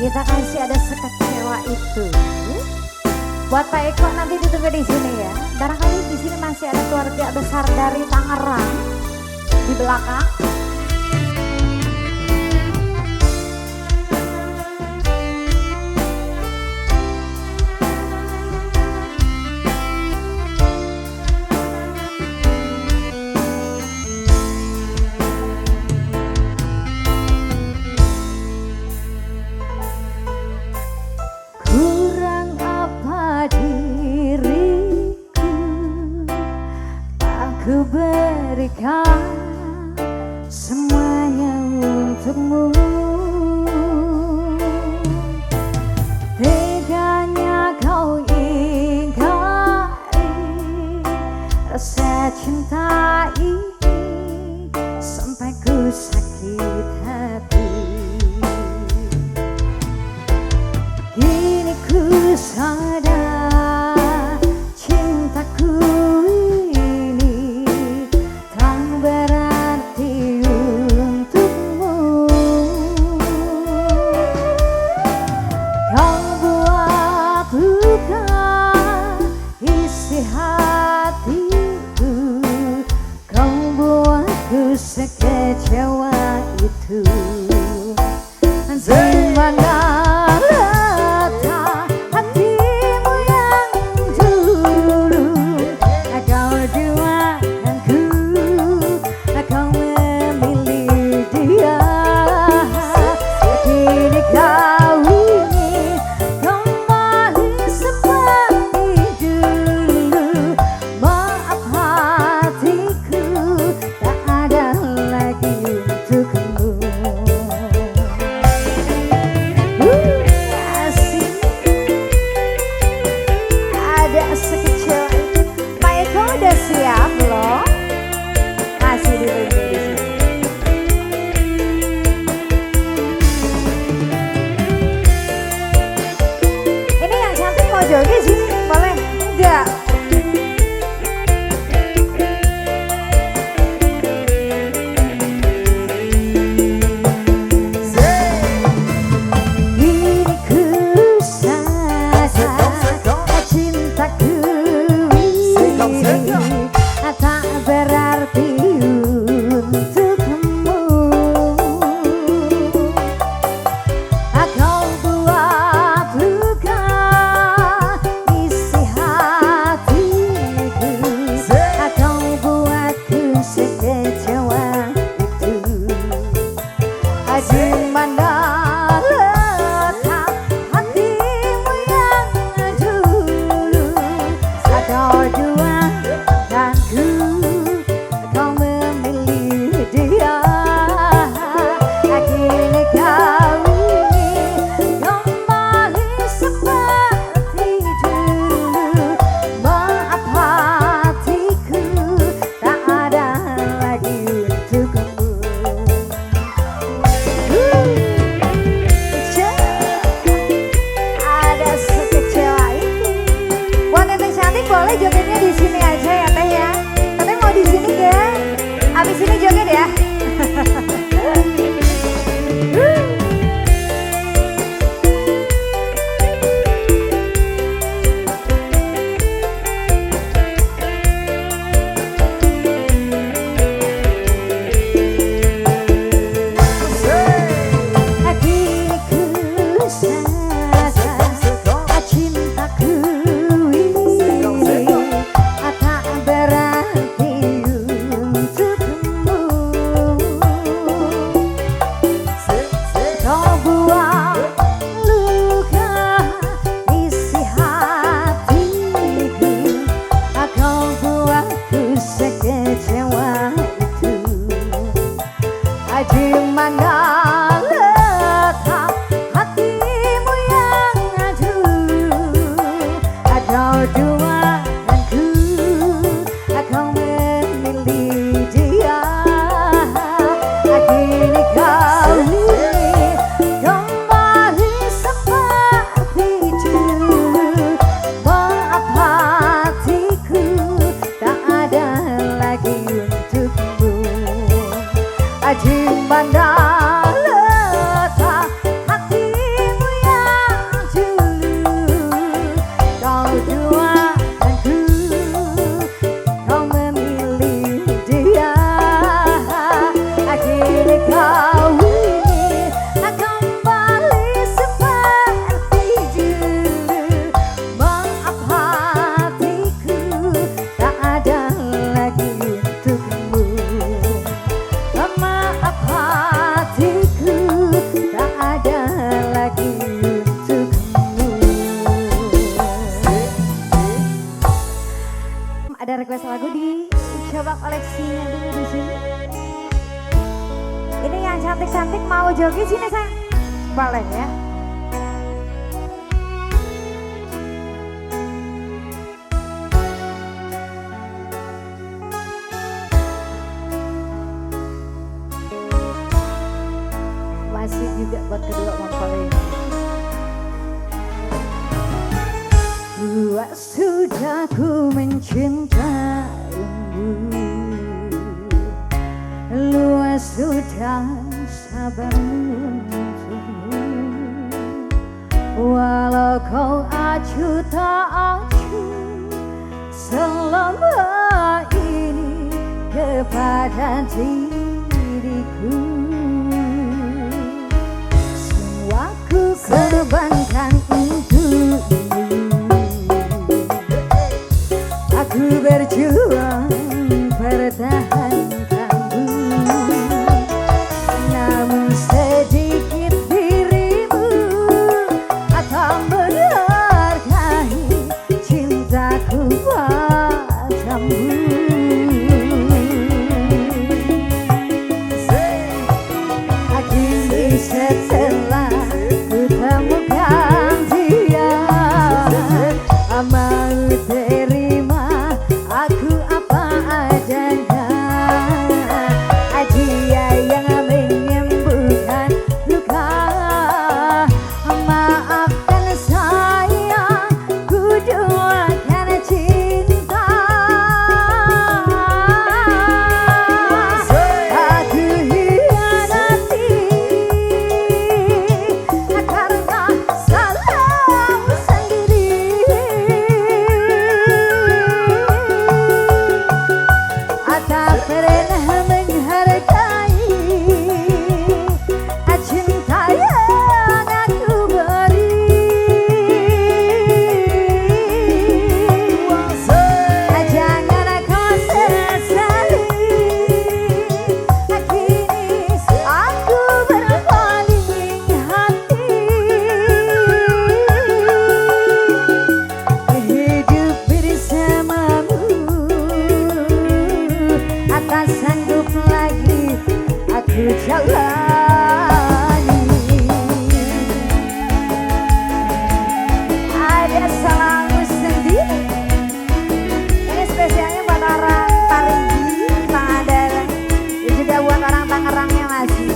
Kita kasih ada sekecewa itu. Buat Pak Eko nanti ditunggu di sini ya. Barangkali di sini masih ada keluarga besar dari Tangerang di belakang. Kurang apa diriku, aku berikan semuanya untukmu. Teganya kau ingkari rasa cinta ini sampai ku sakit hati. Kini ku sadar cintaku ini tak berarti untukmu. Kau buat luka isi hatiku, kau buatku sekecewa itu. Di mana letak hatimu buka koleksinya dulu di sini. Ini yang cantik-cantik mau joget sini sayang. Boleh ya. Masih juga buat kedua mempelai. Luas sudah ku mencintaimu, luas sudah sabar menunggumu. Walau kau acuh tak acuh selama ini kepada diriku, semua ku korbankan untukmu. Aku berjuang pertahankanmu, namun sedikit dirimu akan menghargai cintaku padamu. Akhirnya setelah ku temukan dia, mau terima aku apa adanya. Dia yang menyembuhkan luka, maafkan sayang, ku doakan cinta. Aku hianati karena salahmu sendiri. Tak pernah menghargai cinta yang aku beri. Jangan kau sesali, kini aku berpaling hati. Hidup bersamamu tak sanggup lagi aku jalani. Ada salahmu sendiri. Ini spesialnya buat orang Parigi, Pangandaran, dan juga buat orang Tangerangnya masih.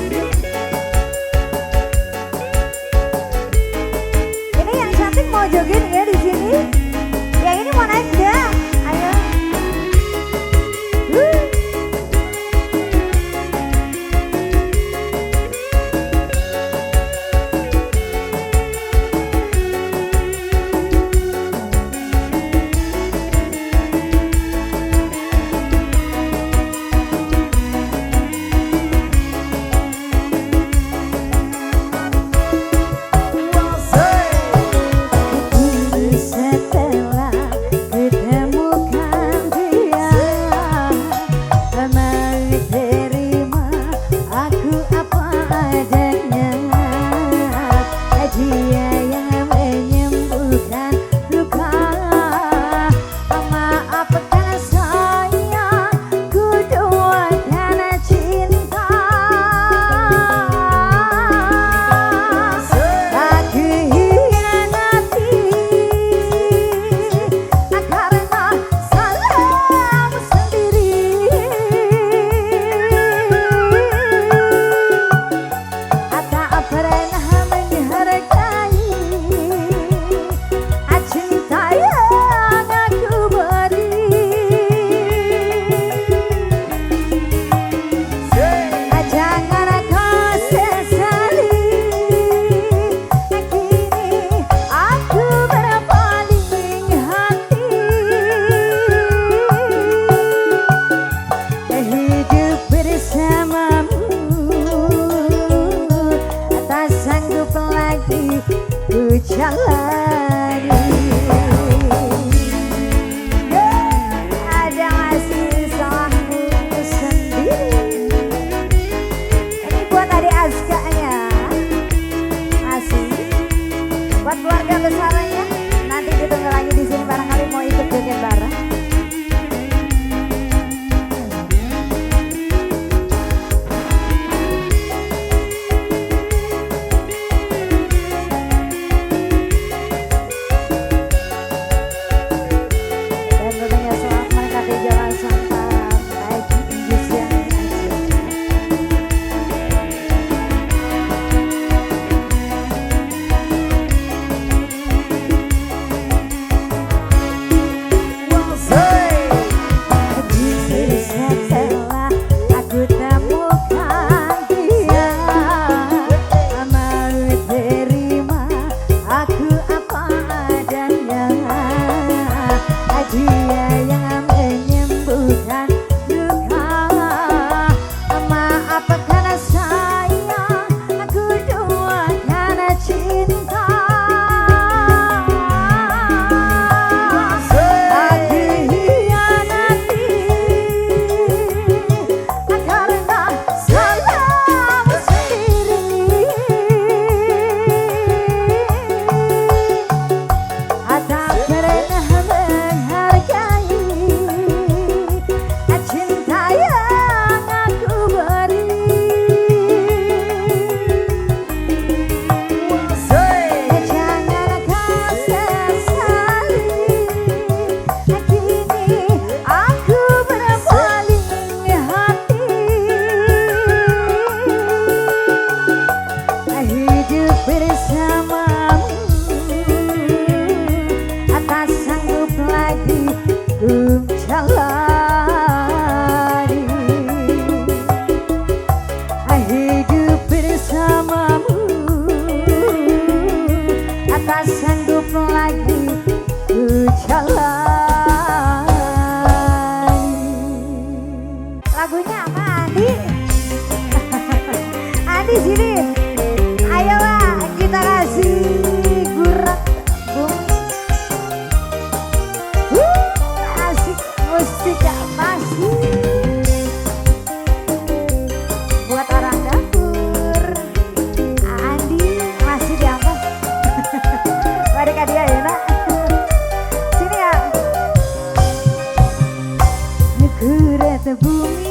Ini yang cantik mau joget ya di sini. Yang ini mau naik enggak? Ayo. Setelah kutemukan dia, mau terima aku apa adanya. Dia yang menyembuhkan luka, maafkan sayang, ku doakan cinta. Aku hianati karena salahmu sendiri. Tak pernah menghargai cinta yang aku beri. Jangan kau sesali, kini aku berpaling hati. Hidup bersamamu tak sanggup lagi ku jalani. Ada masih salahmu sendiri. Ini buat adik Azkanya, masih buat keluarga besarnya. Nanti ditunggu lagi di sini, barangkali mau ikut joget bareng. bersamamu, atas sanggup lagi ku jalani. Hidup bersamamu, atas sanggup lagi ku jalani. Lagunya apa Andi? Andi sini. Ayolah kita kasih gurat bumi. Asik musik gak masih. Buat orang dapur. Andi masih di apa? Balik dia ya nak. Sini ya. Gurat bumi.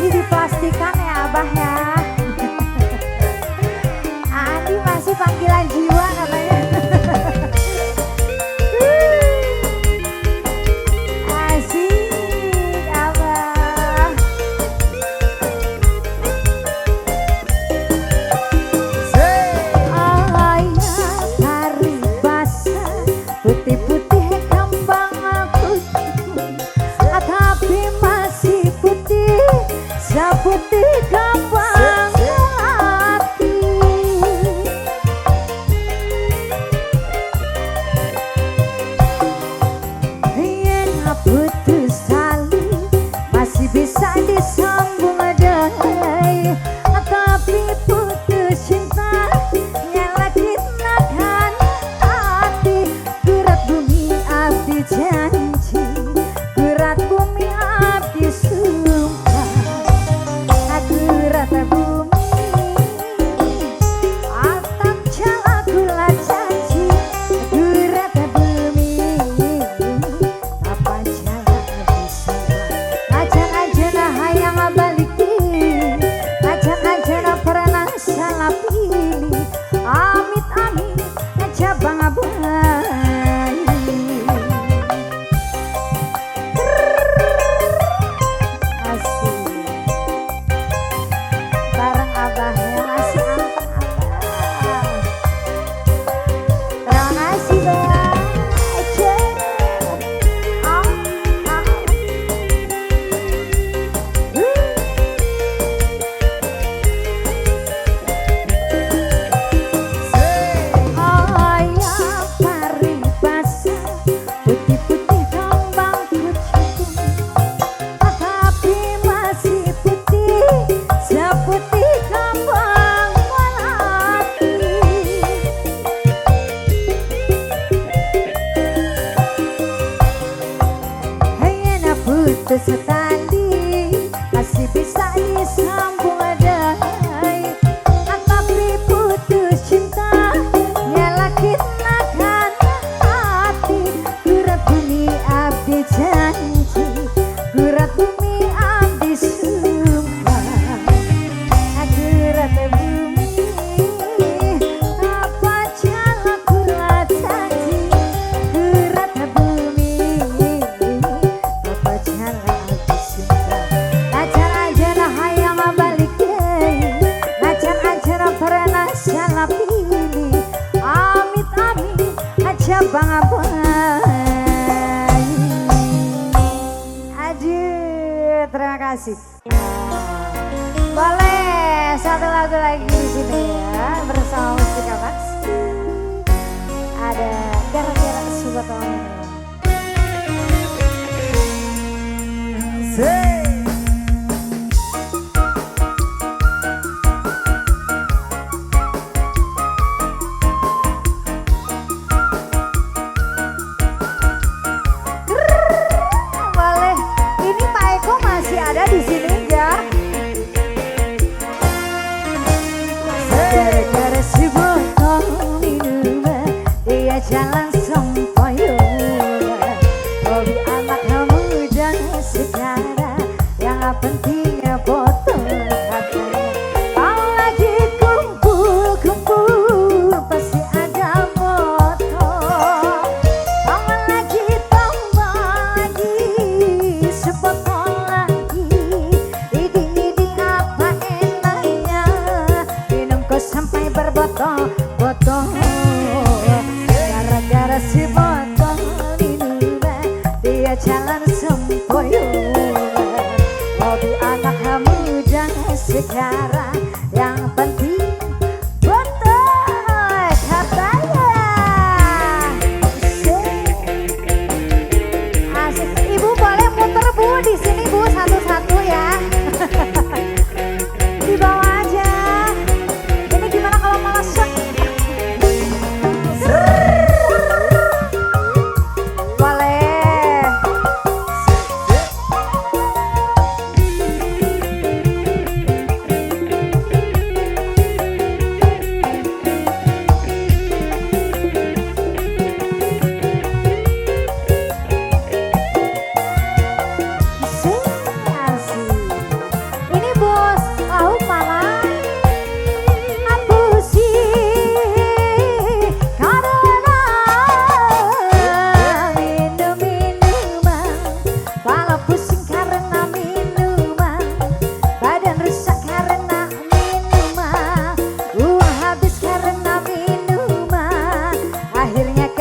Dipastikan ya Abah ya. Andi masih panggilan jiwa katanya. Asik Abah. Ayah hari basah putih-putih kembang aku, tapi masih putih seputih kembang hati. Yang putus tali masih bisa disambung adai, tapi putus cinta nyelakit nakan hati. Gurat bumi abdi janji, gurat bumi abdi sumpah. Gurat bumi atap jala gula janji, gurat bumi apa jala bisa. Ajan-ajan hayang baliki, ajan-ajan pernah salah pilih. Amit-amit aja bang abai. Asik bareng Abah yang masih anteng Abah. Terima kasih Bang. Ayah pari basah putih-putih kembang kucing, tapi masih putih seputih kembang melati. Hanya putus tali masih bisa disambung adai, tapi putus cinta nyelakit nakan hati. Gurat bumi abdi janji, gurat bumi abdi sumpah. Gurat bumi apa jala gula janji, gurat bumi apa jala abdi sumpah. Ajan-ajan hayang balik deh, ajan-ajan pernah salah pilih. Amit-amit aja bang abai. Aduh, terima kasih. Boleh satu lagu lagi di sini ya bersama Mustika Maksi. Ada gara-gara subat orang. yang pentingnya foto katanya. Kalau lagi kumpul-kumpul pasti ada foto. Tambah lagi sefoto lagi. Idi apa enaknya minum kok sampai berbotol-botol. Gara-gara si botol minuman dia jalan sempoyongan. Hobi anak muda sekarang yang penting botol katanya. Asik. Ibu boleh muter Bu di sini Bu satu-satu ya. Di bawah aja. Ini gimana kalau malah shot?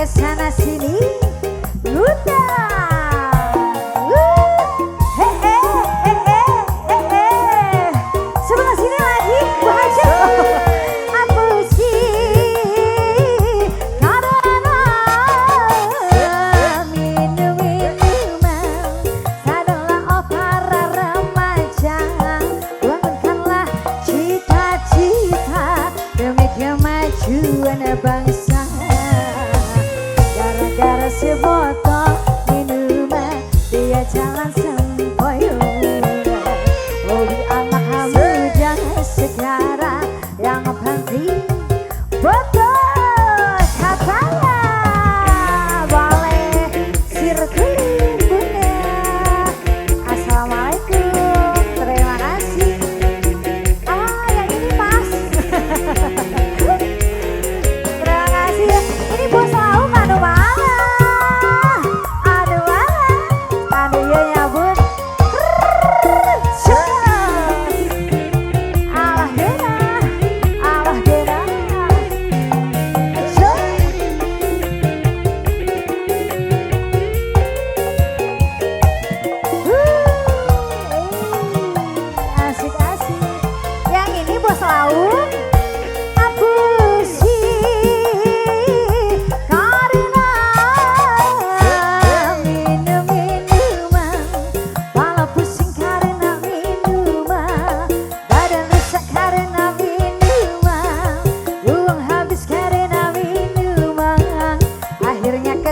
Sana sini sebelah sini lagi baca apa sih karena minum-minuman adalah para remaja. Bangunkanlah cita-cita demi kemajuan bangsa. Gara-gara si botol minuman dia jalan sempoyongan. Hobi anak muda sekarang yang penting botol katanya. Boleh sirkulin bunda. Assalamualaikum, terima kasih. Oh yang ini pas. Terima kasih ya. Ini bos selalu kado mana? Aduh ya nyabut. Alah gena. Asik-asik. Yang ini bos lauk.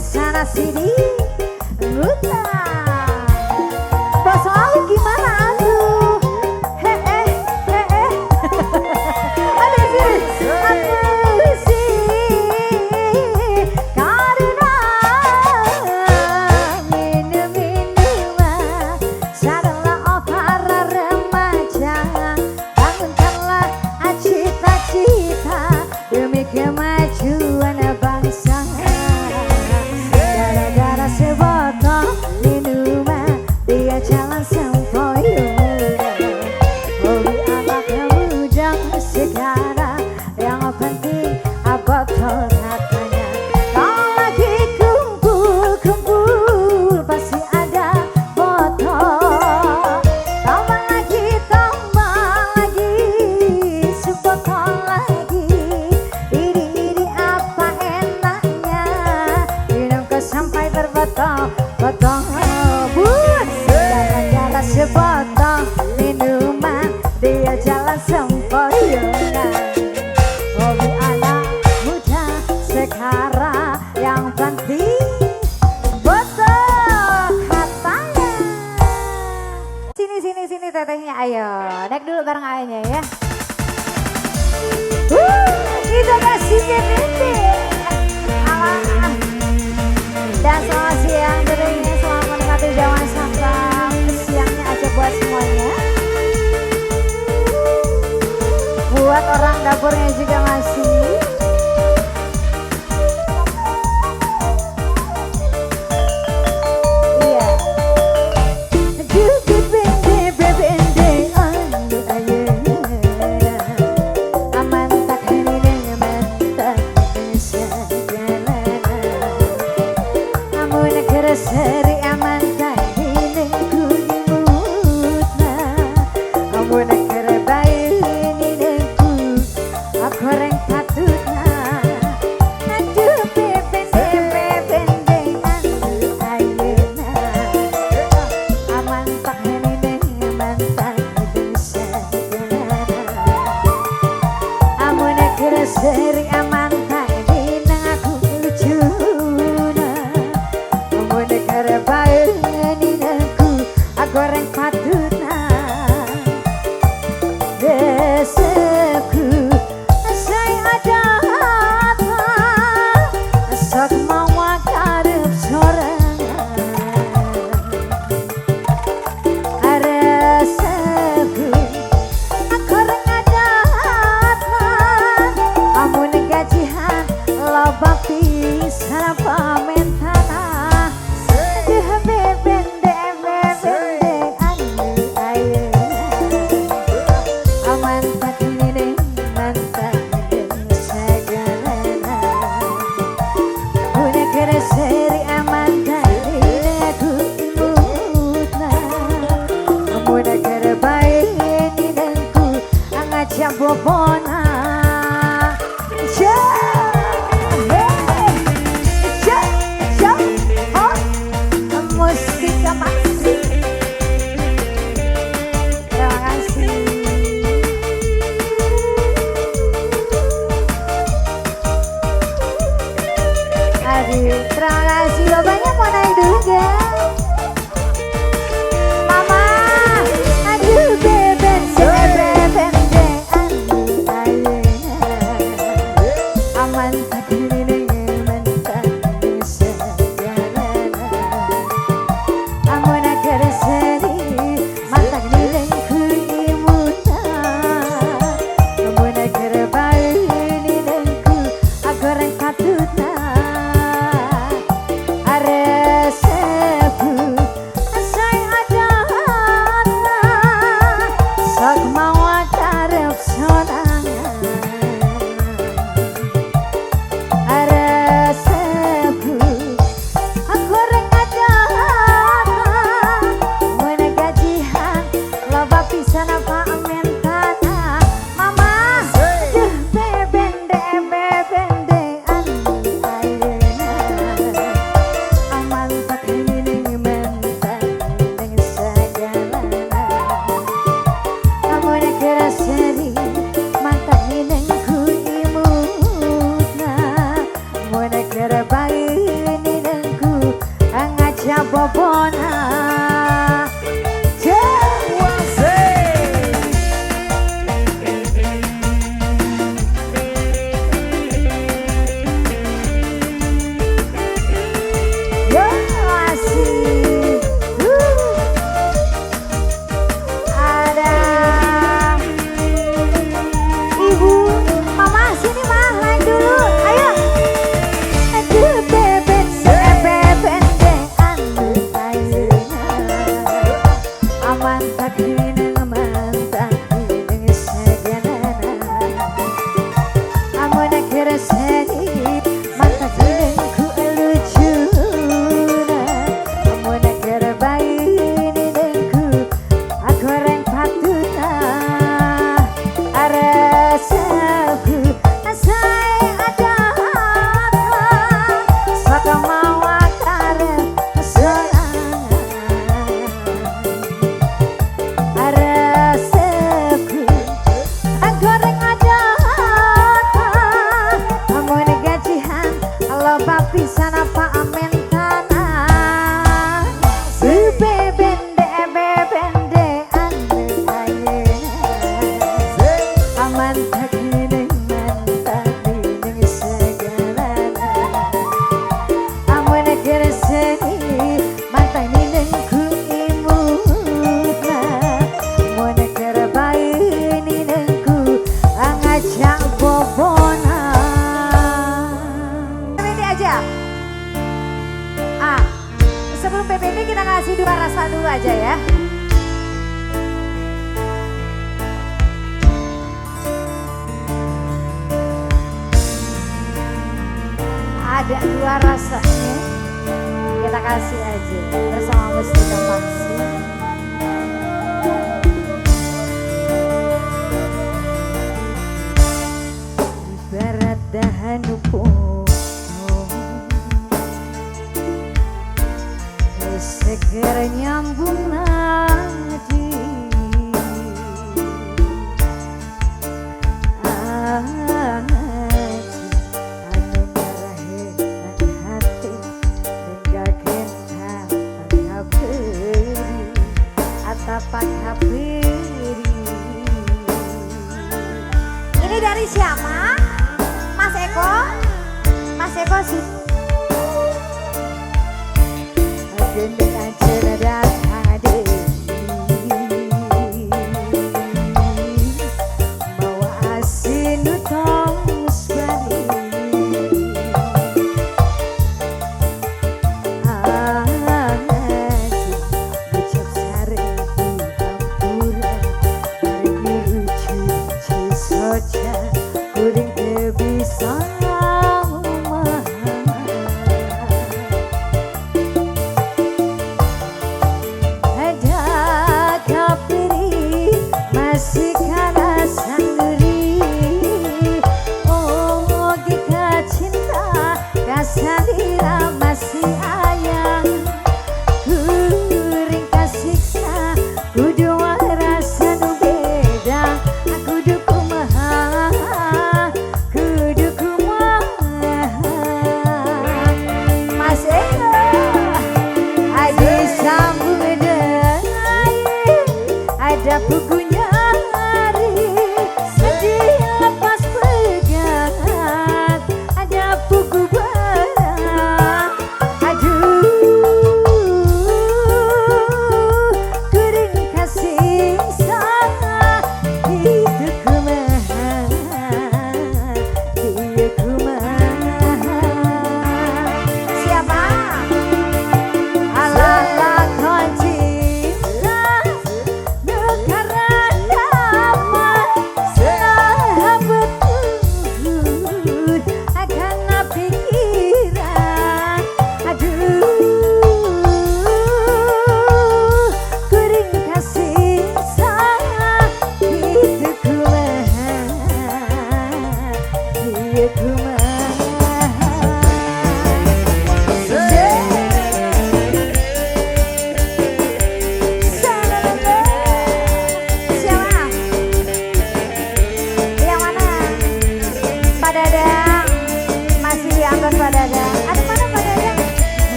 Sana sini luta bos lalu gimana aduh ada sih karena minum-minuman adalah para remaja. Bangunkanlah cita-cita demi kemajuan bangsa. Gara-gara sebotol minuman dia jalan sempoyongan. Hobi anak muda sekarang yang penting botol katanya. Kalau lagi kumpul-kumpul pasti ada botol. Tambah lagi sebotol lagi. Ini apa enaknya minum kok sampai berbotol-botol. Gara-gara sebotol minuman dia jalan sempoyongan. Hobi anak muda sekarang yang penting botol katanya. Sini tetehnya, ayo naik dulu bareng ayahnya ya. Kita kasih gede. Dan selamat siang tentunya, selamat menikmati Jawan Sangka. Siangnya aja buat semua semuanya. Buat orang dapurnya juga masih. Iya. Juga bende anu ayeuna. Aman tak hene mata sajana. Amun kereseri aman tak hene kuimutna. Amun kerebae goreng patutna aduh bebende anu ayeuna aman tak hene mantan bisa galana amun kereseri aman tak dina aku lucuna amun kerebae ninaku goreng patutna deseku sok mawa karep sorangan areseku goreng adatna amun gajihan loba pisan pamentana deh bebende anu ayeuna aman tak hene mantan sagalana kereseri aman dari aku imutna amun kerebae ninaku angajak bobona mustika masih. Terima kasih. Aduh, terima kasih bapaknya mau naik dulu gak? Mama, aduh bebende anu ayeuna aman tak hene mantan bisa galana amun kereseri mantan hene kuimutna amun kerebae ninaku goreng patutna aresepu say adatna sok mawa karep sorangan aresepu goreng adatna mun gajihan loba pisan pamentana mama duh bebende anu ayeuna aman tak hene mantan sagalana amun kereseri mantan ninengku imutna amun kerebae ninengku angajak bobona aja ya. Ada dua rasanya, kita kasih aja bersama Mustika Paksi. Ibarat dahan upung seger nyambung nadi, anu nyerahekan hati ninggalkeun kaberi atapak kaberi. Ini dari siapa? Mas Eko? Mas Eko sih. Gendeng aja